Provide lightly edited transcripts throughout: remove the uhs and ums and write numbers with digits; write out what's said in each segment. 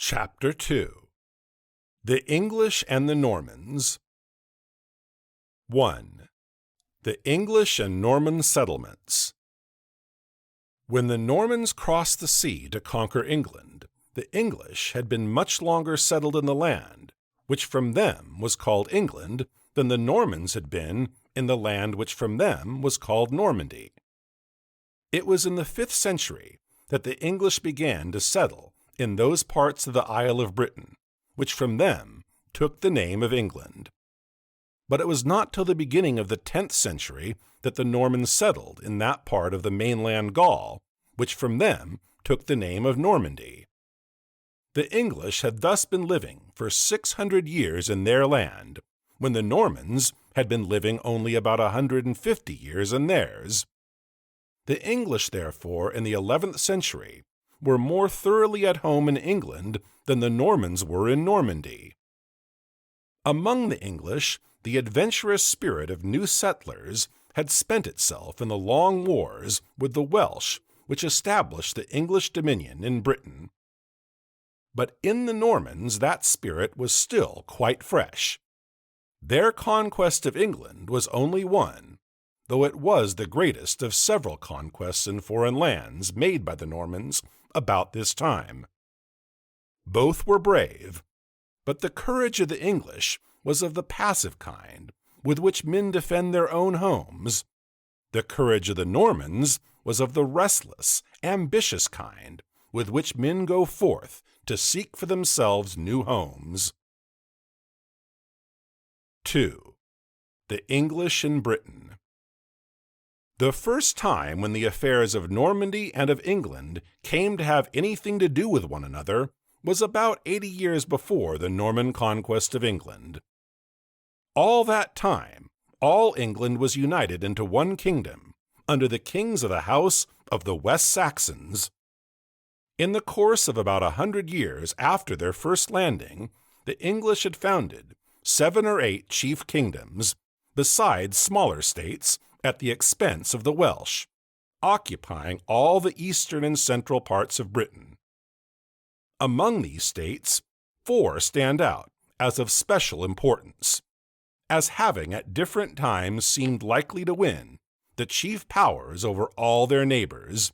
Chapter 2. The English and the Normans. 1. The English and Norman settlements. When the Normans crossed the sea to conquer England, the English had been much longer settled in the land, which from them was called England, than the Normans had been in the land which from them was called Normandy. It was in the 5th century that the English began to settle in those parts of the Isle of Britain, which from them took the name of England. But it was not till the beginning of the 10th century that the Normans settled in that part of the mainland Gaul, which from them took the name of Normandy. The English had thus been living for 600 years in their land, when the Normans had been living only about 150 years in theirs. The English, therefore, in the 11th century, were more thoroughly at home in England than the Normans were in Normandy. Among the English, the adventurous spirit of new settlers had spent itself in the long wars with the Welsh, which established the English dominion in Britain. But in the Normans that spirit was still quite fresh. Their conquest of England was only one, though it was the greatest of several conquests in foreign lands made by the Normans about this time. Both were brave, but the courage of the English was of the passive kind, with which men defend their own homes. The courage of the Normans was of the restless, ambitious kind, with which men go forth to seek for themselves new homes. 2. The English in Britain. The first time when the affairs of Normandy and of England came to have anything to do with one another was about 80 years before the Norman Conquest of England. All that time, all England was united into one kingdom, under the kings of the house of the West Saxons. In the course of about 100 years after their first landing, the English had founded 7 or 8 chief kingdoms, besides smaller states, at the expense of the Welsh, occupying all the eastern and central parts of Britain. Among these states, 4 stand out as of special importance, as having at different times seemed likely to win the chief powers over all their neighbors.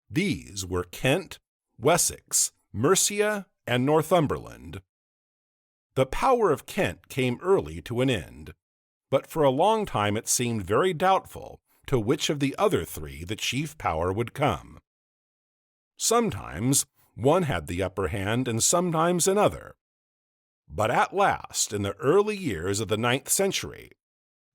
These were Kent, Wessex, Mercia, and Northumberland. The power of Kent came early to an end, but for a long time it seemed very doubtful to which of the other 3 the chief power would come. Sometimes one had the upper hand and sometimes another. But at last, in the early years of the 9th century,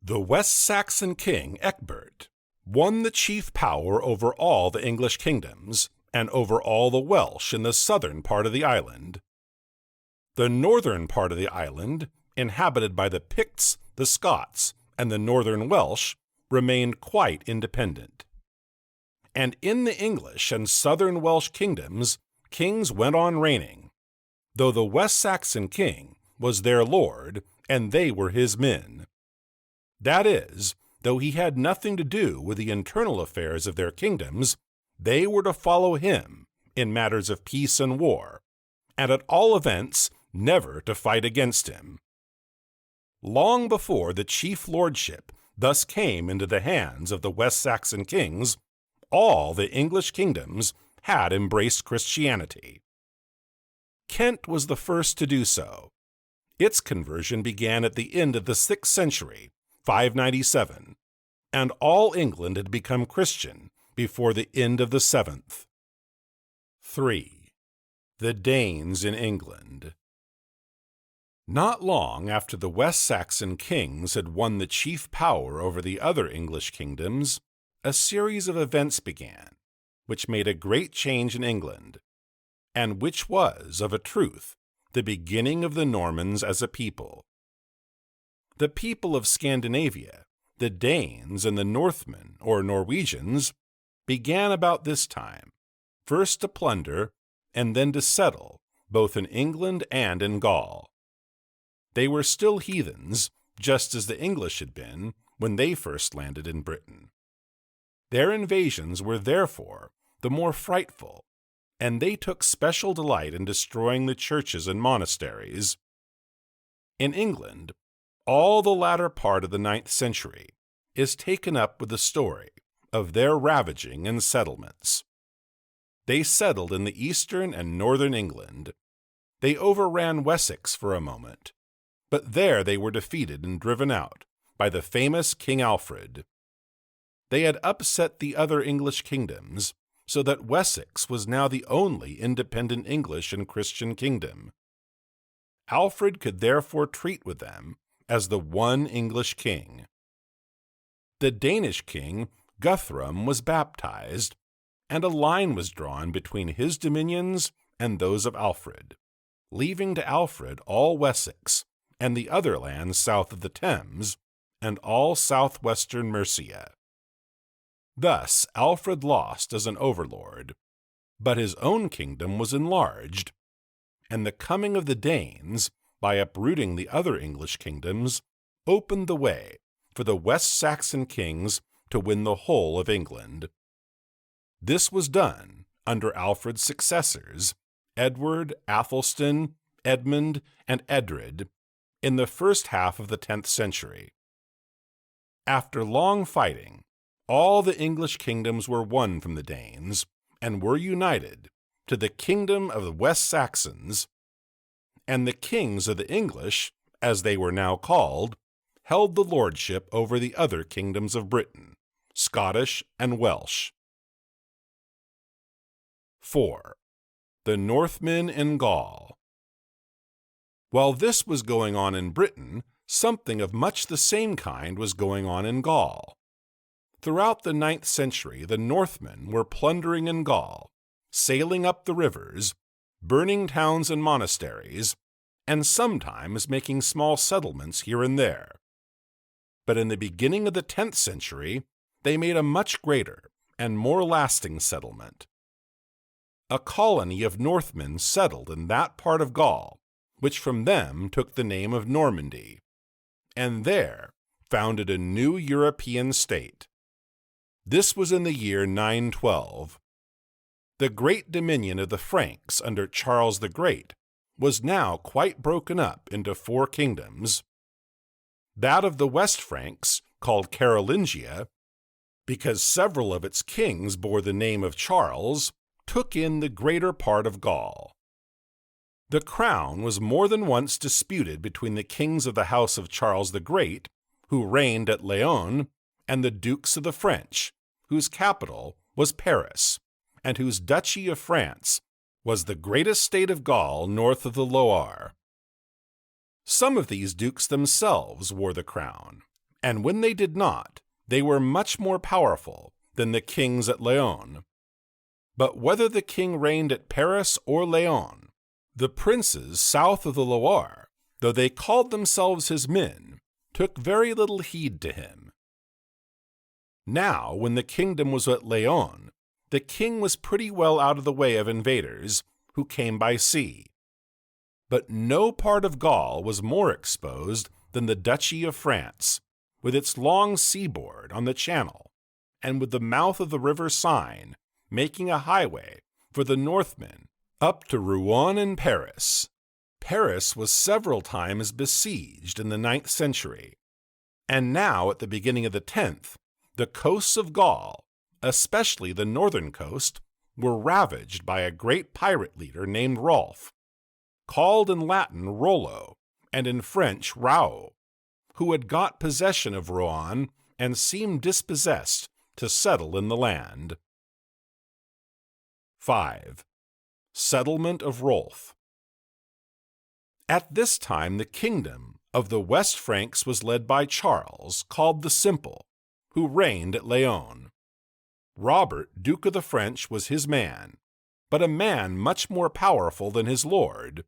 the West Saxon king Ecgbert won the chief power over all the English kingdoms and over all the Welsh in the southern part of the island. The northern part of the island, inhabited by the Picts, the Scots, and the northern Welsh, remained quite independent. And in the English and southern Welsh kingdoms, kings went on reigning, though the West Saxon king was their lord, and they were his men. That is, though he had nothing to do with the internal affairs of their kingdoms, they were to follow him in matters of peace and war, and at all events never to fight against him. Long before the chief lordship thus came into the hands of the West Saxon kings, all the English kingdoms had embraced Christianity. Kent was the first to do so. Its conversion began at the end of the 6th century, 597, and all England had become Christian before the end of the 7th. 3. The Danes in England. Not long after the West Saxon kings had won the chief power over the other English kingdoms, a series of events began, which made a great change in England, and which was, of a truth, the beginning of the Normans as a people. The people of Scandinavia, the Danes and the Northmen, or Norwegians, began about this time, first to plunder and then to settle, both in England and in Gaul. They were still heathens, just as the English had been when they first landed in Britain. Their invasions were therefore the more frightful, and they took special delight in destroying the churches and monasteries. In England, all the latter part of the 9th century is taken up with the story of their ravaging and settlements. They settled in the eastern and northern England. They overran Wessex for a moment, but there they were defeated and driven out by the famous King Alfred. They had upset the other English kingdoms, so that Wessex was now the only independent English and Christian kingdom. Alfred could therefore treat with them as the one English king. The Danish king, Guthrum, was baptized, and a line was drawn between his dominions and those of Alfred, leaving to Alfred all Wessex and the other lands south of the Thames, and all southwestern Mercia. Thus Alfred lost as an overlord, but his own kingdom was enlarged, and the coming of the Danes, by uprooting the other English kingdoms, opened the way for the West Saxon kings to win the whole of England. This was done under Alfred's successors, Edward, Athelstan, Edmund, and Edred, in the first half of the 10th century. After long fighting, all the English kingdoms were won from the Danes and were united to the kingdom of the West Saxons, and the kings of the English, as they were now called, held the lordship over the other kingdoms of Britain, Scottish and Welsh. 4. The Northmen in Gaul. While this was going on in Britain, something of much the same kind was going on in Gaul. Throughout the 9th century, the Northmen were plundering in Gaul, sailing up the rivers, burning towns and monasteries, and sometimes making small settlements here and there. But in the beginning of the 10th century, they made a much greater and more lasting settlement. A colony of Northmen settled in that part of Gaul, which from them took the name of Normandy, and there founded a new European state. This was in the year 912. The great dominion of the Franks under Charles the Great was now quite broken up into 4 kingdoms. That of the West Franks, called Carolingia, because several of its kings bore the name of Charles, took in the greater part of Gaul. The crown was more than once disputed between the kings of the house of Charles the Great, who reigned at Leon, and the dukes of the French, whose capital was Paris, and whose Duchy of France was the greatest state of Gaul north of the Loire. Some of these dukes themselves wore the crown, and when they did not, they were much more powerful than the kings at Leon. But whether the king reigned at Paris or Leon, the princes south of the Loire, though they called themselves his men, took very little heed to him. Now, when the kingdom was at Leon, the king was pretty well out of the way of invaders who came by sea. But no part of Gaul was more exposed than the Duchy of France, with its long seaboard on the Channel, and with the mouth of the river Seine making a highway for the Northmen up to Rouen and Paris. Paris was several times besieged in the 9th century, and now at the beginning of the 10th, the coasts of Gaul, especially the northern coast, were ravaged by a great pirate leader named Roth, called in Latin Rollo, and in French Rao, who had got possession of Rouen and seemed dispossessed to settle in the land. 5. Settlement of Roth. At this time the kingdom of the West Franks was led by Charles, called the Simple, who reigned at Leon. Robert, Duke of the French, was his man, but a man much more powerful than his lord.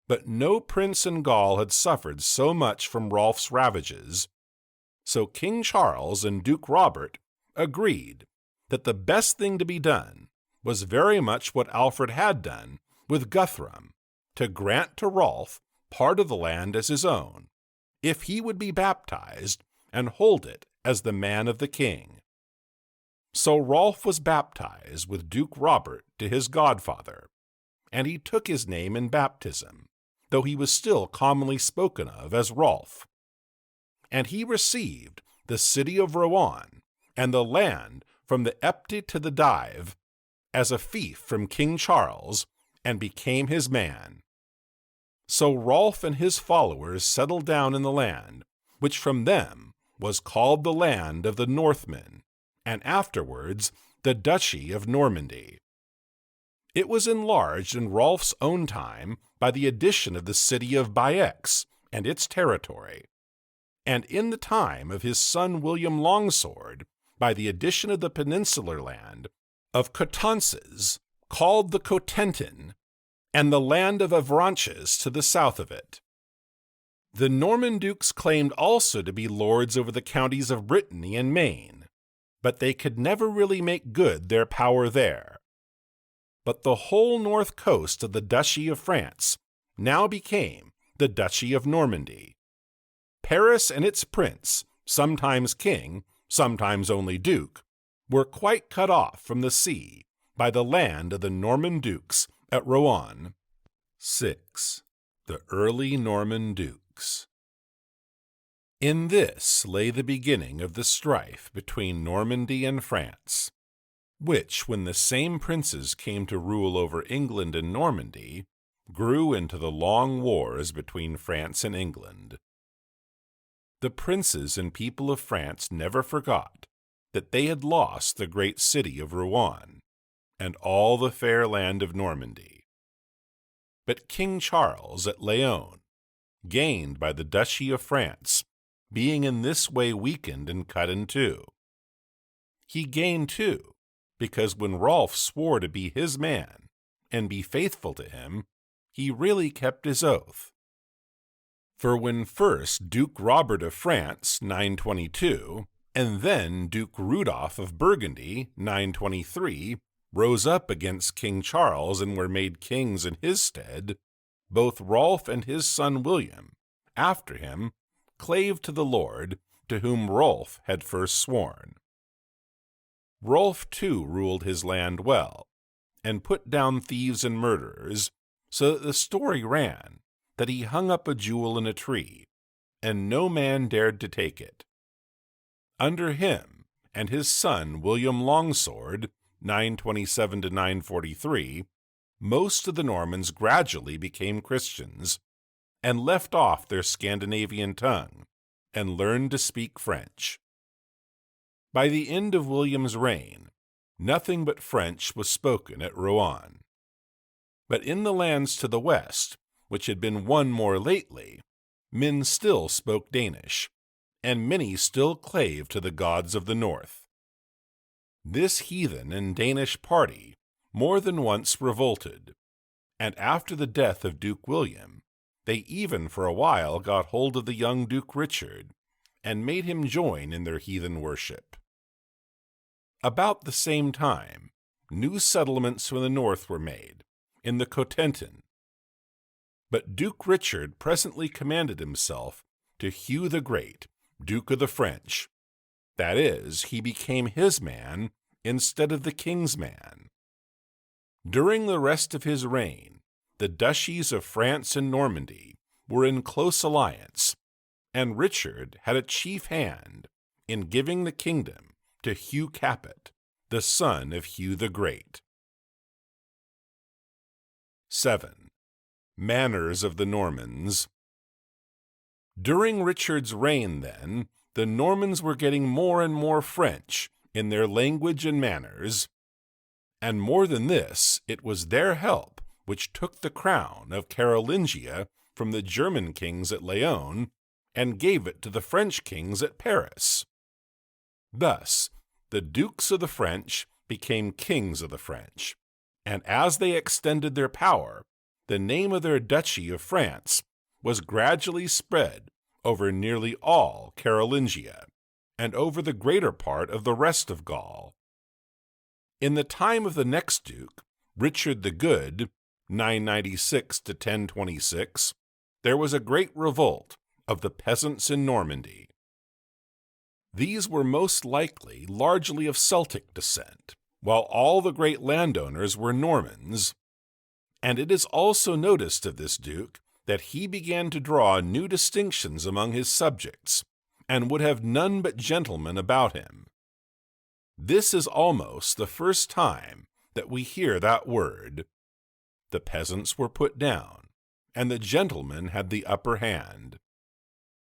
But no prince in Gaul had suffered so much from Rolf's ravages. So King Charles and Duke Robert agreed that the best thing to be done was very much what Alfred had done with Guthrum, to grant to Rolf part of the land as his own, if he would be baptized and hold it as the man of the king. So Rolf was baptized with Duke Robert to his godfather, and he took his name in baptism, though he was still commonly spoken of as Rolf. And he received the city of Rouen and the land from the Epte to the Dive as a fief from King Charles, and became his man. So Rolf and his followers settled down in the land, which from them was called the land of the Northmen, and afterwards the Duchy of Normandy. It was enlarged in Rolf's own time by the addition of the city of Baix and its territory, and in the time of his son William Longsword by the addition of the peninsular land of Coutances, called the Cotentin, and the land of Avranches to the south of it. The Norman dukes claimed also to be lords over the counties of Brittany and Maine, but they could never really make good their power there. But the whole north coast of the Duchy of France now became the Duchy of Normandy. Paris and its prince, sometimes king, sometimes only duke, were quite cut off from the sea by the land of the Norman dukes at Rouen. 6. The early Norman dukes. In this lay the beginning of the strife between Normandy and France, which, when the same princes came to rule over England and Normandy, grew into the long wars between France and England. The princes and people of France never forgot that they had lost the great city of Rouen and all the fair land of Normandy. But King Charles at Leon gained by the Duchy of France, being in this way weakened and cut in two. He gained, too, because when Rolf swore to be his man and be faithful to him, he really kept his oath. For when first Duke Robert of France, 922, and then Duke Rudolph of Burgundy, 923, rose up against King Charles and were made kings in his stead, both Rolf and his son William, after him, clave to the Lord to whom Rolf had first sworn. Rolf too ruled his land well, and put down thieves and murderers, so that the story ran that he hung up a jewel in a tree, and no man dared to take it. Under him and his son William Longsword, 927 to 943, most of the Normans gradually became Christians, and left off their Scandinavian tongue, and learned to speak French. By the end of William's reign, nothing but French was spoken at Rouen. But in the lands to the west, which had been won more lately, men still spoke Danish, and many still clave to the gods of the north. This heathen and Danish party more than once revolted, and after the death of Duke William, they even for a while got hold of the young Duke Richard, and made him join in their heathen worship. About the same time, new settlements from the north were made, in the Cotentin. But Duke Richard presently commanded himself to Hugh the Great, Duke of the French. That is, he became his man instead of the king's man. During the rest of his reign, the duchies of France and Normandy were in close alliance, and Richard had a chief hand in giving the kingdom to Hugh Capet, the son of Hugh the Great. 7. Manners of the Normans. During Richard's reign, then, the Normans were getting more and more French in their language and manners, and more than this, it was their help which took the crown of Carolingia from the German kings at Leon and gave it to the French kings at Paris. Thus, the dukes of the French became kings of the French, and as they extended their power, the name of their Duchy of France was gradually spread over nearly all Carolingia, and over the greater part of the rest of Gaul. In the time of the next duke, Richard the Good, 996 to 1026, there was a great revolt of the peasants in Normandy. These were most likely largely of Celtic descent, while all the great landowners were Normans. And it is also noticed of this duke that he began to draw new distinctions among his subjects, and would have none but gentlemen about him. This is almost the first time that we hear that word. The peasants were put down, and the gentlemen had the upper hand.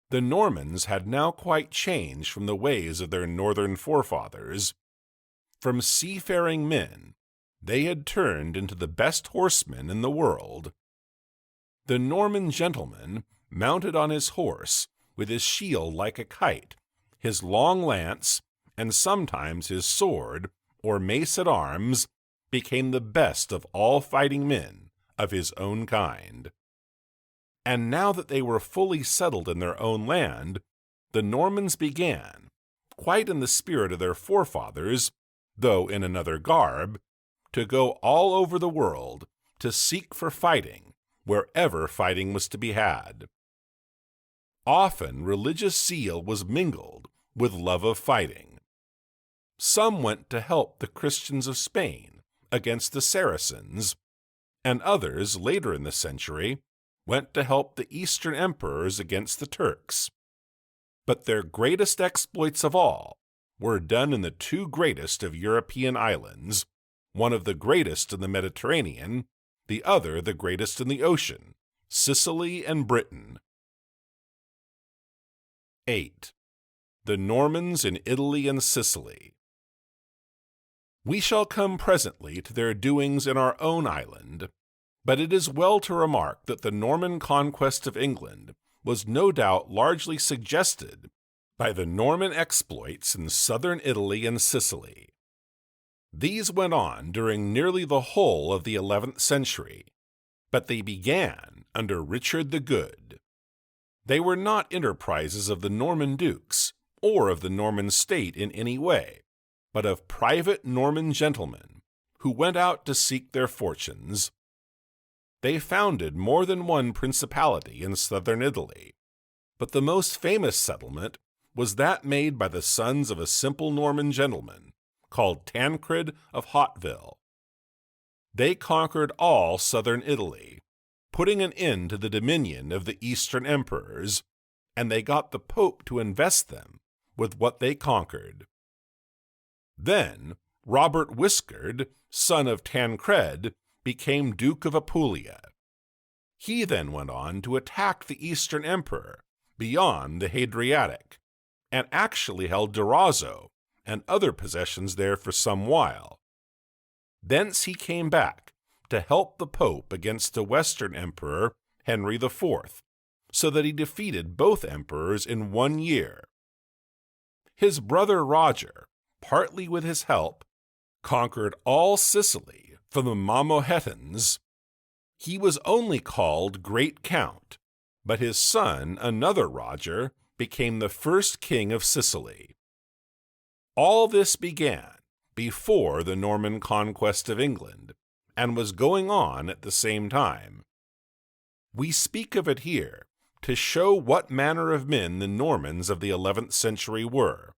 The Normans had now quite changed from the ways of their northern forefathers. From seafaring men, they had turned into the best horsemen in the world. The Norman gentleman, mounted on his horse, with his shield like a kite, his long lance, and sometimes his sword, or mace at arms, became the best of all fighting men of his own kind. And now that they were fully settled in their own land, the Normans began, quite in the spirit of their forefathers, though in another garb, to go all over the world to seek for fighting wherever fighting was to be had. Often religious zeal was mingled with love of fighting. Some went to help the Christians of Spain against the Saracens, and others, later in the century, went to help the Eastern emperors against the Turks. But their greatest exploits of all were done in the two greatest of European islands, one of the greatest in the Mediterranean, the other the greatest in the ocean, Sicily and Britain. 8. The Normans in Italy and Sicily. We shall come presently to their doings in our own island, but it is well to remark that the Norman conquest of England was no doubt largely suggested by the Norman exploits in southern Italy and Sicily. These went on during nearly the whole of the 11th century, but they began under Richard the Good. They were not enterprises of the Norman dukes or of the Norman state in any way, but of private Norman gentlemen who went out to seek their fortunes. They founded more than one principality in southern Italy, but the most famous settlement was that made by the sons of a simple Norman gentleman called Tancred of Hauteville. They conquered all southern Italy, putting an end to the dominion of the Eastern emperors, and they got the Pope to invest them with what they conquered. Then Robert Wiscard, son of Tancred, became Duke of Apulia. He then went on to attack the Eastern Emperor beyond the Hadriatic, and actually held Durazzo and other possessions there for some while. Thence he came back to help the Pope against the Western Emperor, Henry IV, so that he defeated both emperors in 1 year. His brother Roger, partly with his help, conquered all Sicily from the Mamerhetans. He was only called Great Count, but his son, another Roger, became the first king of Sicily. All this began before the Norman conquest of England, and was going on at the same time. We speak of it here to show what manner of men the Normans of the 11th century were.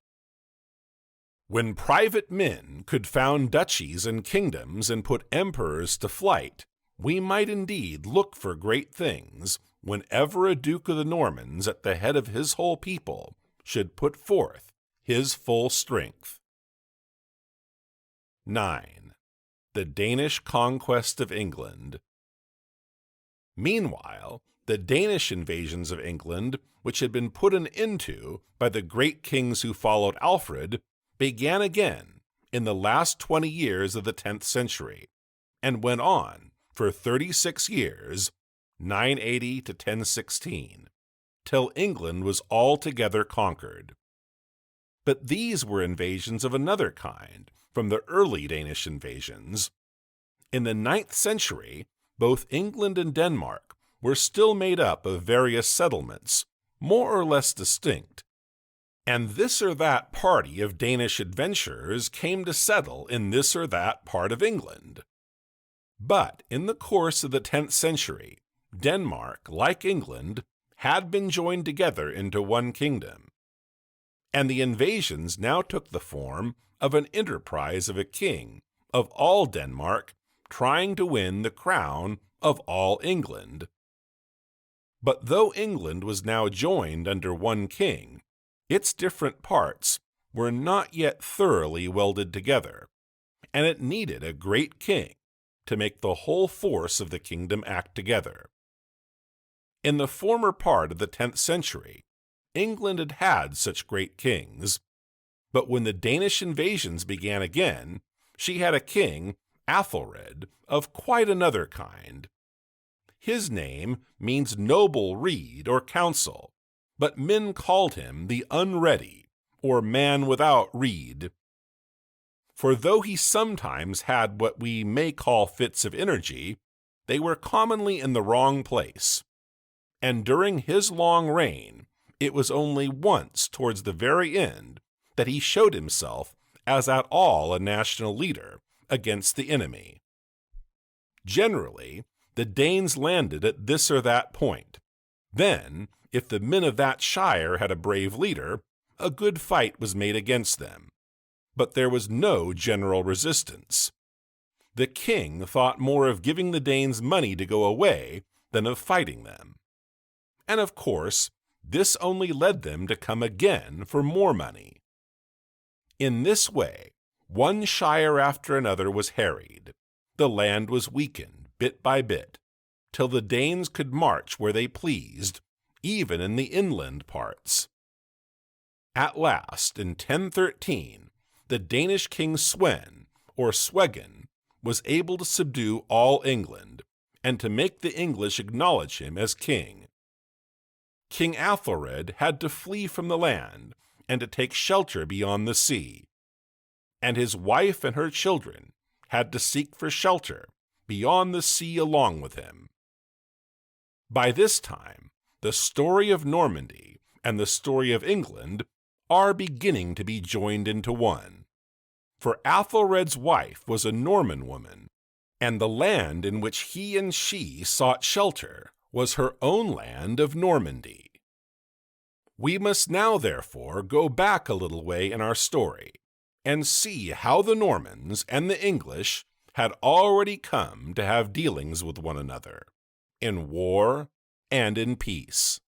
When private men could found duchies and kingdoms and put emperors to flight, we might indeed look for great things whenever a Duke of the Normans at the head of his whole people should put forth his full strength. 9. The Danish conquest of England. Meanwhile, the Danish invasions of England, which had been put an end to by the great kings who followed Alfred, began again in the last 20 years of the 10th century, and went on for 36 years, 980 to 1016, till England was altogether conquered. But these were invasions of another kind from the early Danish invasions. In the 9th century, both England and Denmark were still made up of various settlements, more or less distinct, and this or that party of Danish adventurers came to settle in this or that part of England. But in the course of the 10th century, Denmark, like England, had been joined together into one kingdom. and the invasions now took the form of an enterprise of a king of all Denmark trying to win the crown of all England. But though England was now joined under one king, its different parts were not yet thoroughly welded together, and it needed a great king to make the whole force of the kingdom act together. In the former part of the 10th century, England had had such great kings, but when the Danish invasions began again, she had a king, Athelred, of quite another kind. His name means noble reed or counsel, but men called him the unready, or man without reed. For though he sometimes had what we may call fits of energy, they were commonly in the wrong place. And during his long reign, it was only once towards the very end that he showed himself as at all a national leader against the enemy. Generally, the Danes landed at this or that point. Then, if the men of that shire had a brave leader, a good fight was made against them. But there was no general resistance. The king thought more of giving the Danes money to go away than of fighting them. And of course, this only led them to come again for more money. In this way, one shire after another was harried. The land was weakened, bit by bit, till the Danes could march where they pleased, even in the inland parts. At last, in 1013, the Danish king Sweyn, or Swegen, was able to subdue all England, and to make the English acknowledge him as king. King Athelred had to flee from the land and to take shelter beyond the sea, and his wife and her children had to seek for shelter beyond the sea along with him. By this time, the story of Normandy and the story of England are beginning to be joined into one. For Athelred's wife was a Norman woman, and the land in which he and she sought shelter was her own land of Normandy. We must now, therefore, go back a little way in our story and see how the Normans and the English had already come to have dealings with one another, in war and in peace.